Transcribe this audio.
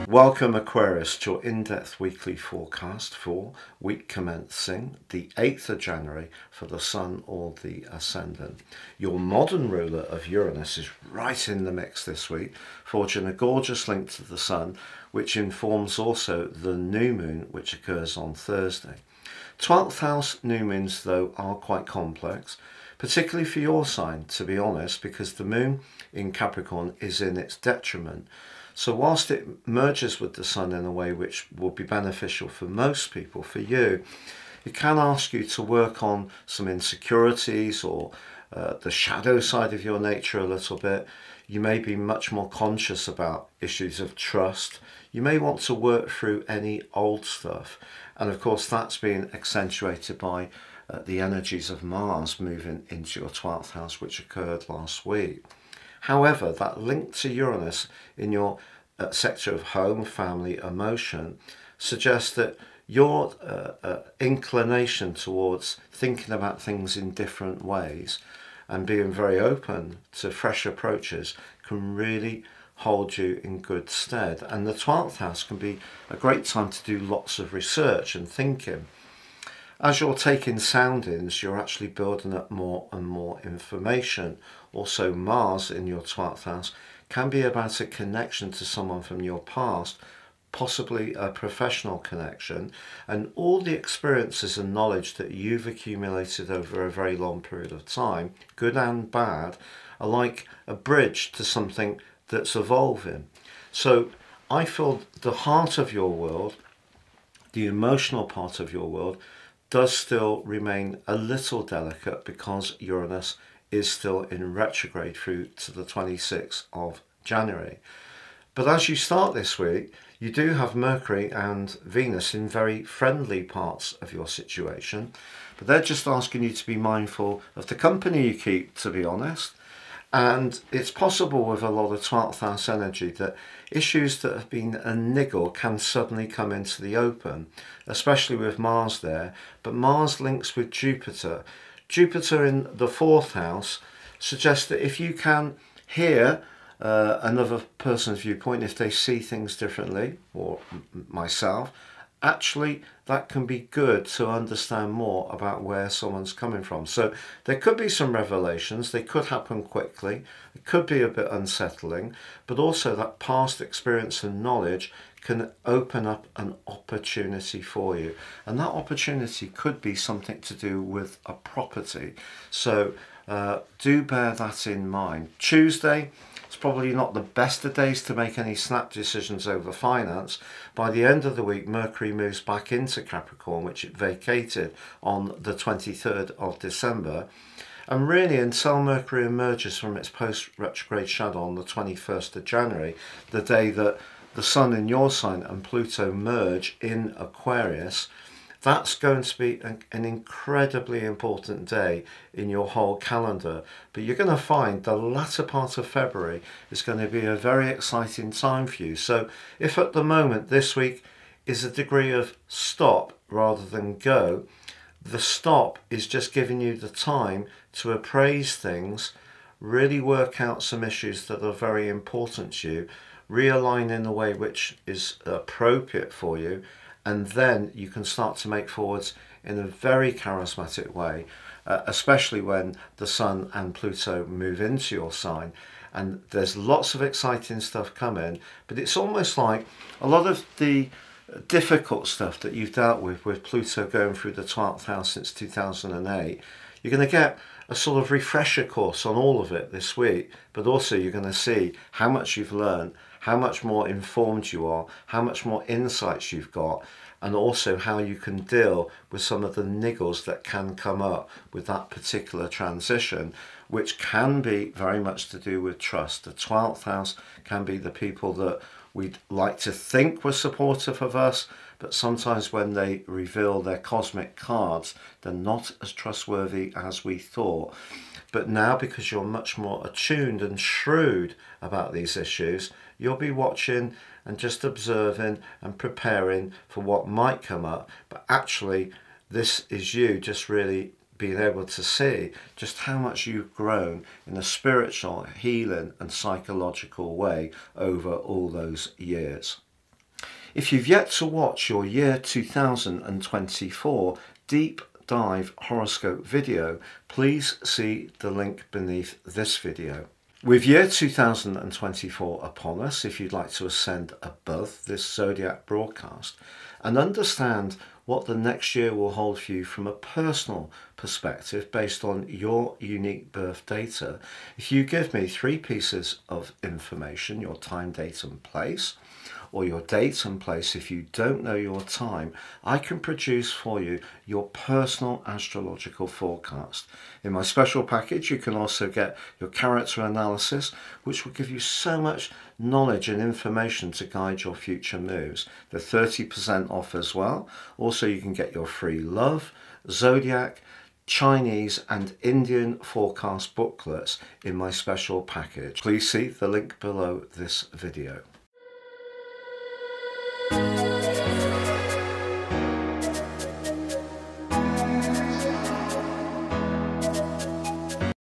Welcome Aquarius to your in-depth weekly forecast for week commencing the 8th of January for the Sun or the Ascendant. Your modern ruler of Uranus is right in the mix this week, forging a gorgeous link to the Sun, which informs also the new moon which occurs on Thursday. 12th house new moons though are quite complex, particularly for your sign, to be honest, because the moon in Capricorn is in its detriment. So whilst it merges with the Sun in a way which will be beneficial for most people, for you, it can ask you to work on some insecurities or the shadow side of your nature a little bit. You may be much more conscious about issues of trust. You may want to work through any old stuff. And of course, that's been accentuated by the energies of Mars moving into your 12th house, which occurred last week. However, that link to Uranus in your sector of home, family, emotion suggests that your inclination towards thinking about things in different ways and being very open to fresh approaches can really hold you in good stead. And the 12th house can be a great time to do lots of research and thinking. As you're taking soundings, you're actually building up more and more information. Also, Mars in your 12th house can be about a connection to someone from your past, possibly a professional connection, and all the experiences and knowledge that you've accumulated over a very long period of time, good and bad, are like a bridge to something that's evolving. So I feel the heart of your world, the emotional part of your world, does still remain a little delicate because Uranus is still in retrograde through to the 26th of January. But as you start this week, you do have Mercury and Venus in very friendly parts of your situation, but they're just asking you to be mindful of the company you keep, to be honest. And it's possible with a lot of 12th house energy that issues that have been a niggle can suddenly come into the open, especially with Mars there. But Mars links with Jupiter. Jupiter in the 4th house suggests that if you can hear another person's viewpoint, if they see things differently, or myself, actually that can be good to understand more about where someone's coming from. So there could be some revelations, they could happen quickly, it could be a bit unsettling, but also that past experience and knowledge can open up an opportunity for you. And that opportunity could be something to do with a property. So do bear that in mind. Tuesday, it's probably not the best of days to make any snap decisions over finance. By the end of the week, Mercury moves back into Capricorn, which it vacated on the 23rd of December. And really, until Mercury emerges from its post-retrograde shadow on the 21st of January, the day that the Sun in your sign and Pluto merge in Aquarius, that's going to be an incredibly important day in your whole calendar. But you're going to find the latter part of February is going to be a very exciting time for you. So if at the moment this week is a degree of stop rather than go, the stop is just giving you the time to appraise things, really work out some issues that are very important to you, realign in a way which is appropriate for you, and then you can start to make forwards in a very charismatic way, especially when the Sun and Pluto move into your sign. And there's lots of exciting stuff coming, but it's almost like a lot of the difficult stuff that you've dealt with Pluto going through the 12th house since 2008, you're going to get a sort of refresher course on all of it this week, but also you're going to see how much you've learned, how much more informed you are, how much more insights you've got, and also how you can deal with some of the niggles that can come up with that particular transition, which can be very much to do with trust. The 12th house can be the people that we'd like to think were supportive of us, but sometimes when they reveal their cosmic cards, they're not as trustworthy as we thought. But now, because you're much more attuned and shrewd about these issues, you'll be watching and just observing and preparing for what might come up. But actually, this is you just really being able to see just how much you've grown in a spiritual, healing and psychological way over all those years. If you've yet to watch your year 2024 deep dive horoscope video, please see the link beneath this video. With year 2024 upon us, if you'd like to ascend above this zodiac broadcast and understand what the next year will hold for you from a personal perspective based on your unique birth data, if you give me 3 pieces of information, your time, date and place, or your date and place if you don't know your time, I can produce for you your personal astrological forecast. In my special package, you can also get your character analysis, which will give you so much knowledge and information to guide your future moves. They're 30% off as well. Also, you can get your free love, zodiac, Chinese and Indian forecast booklets in my special package. Please see the link below this video.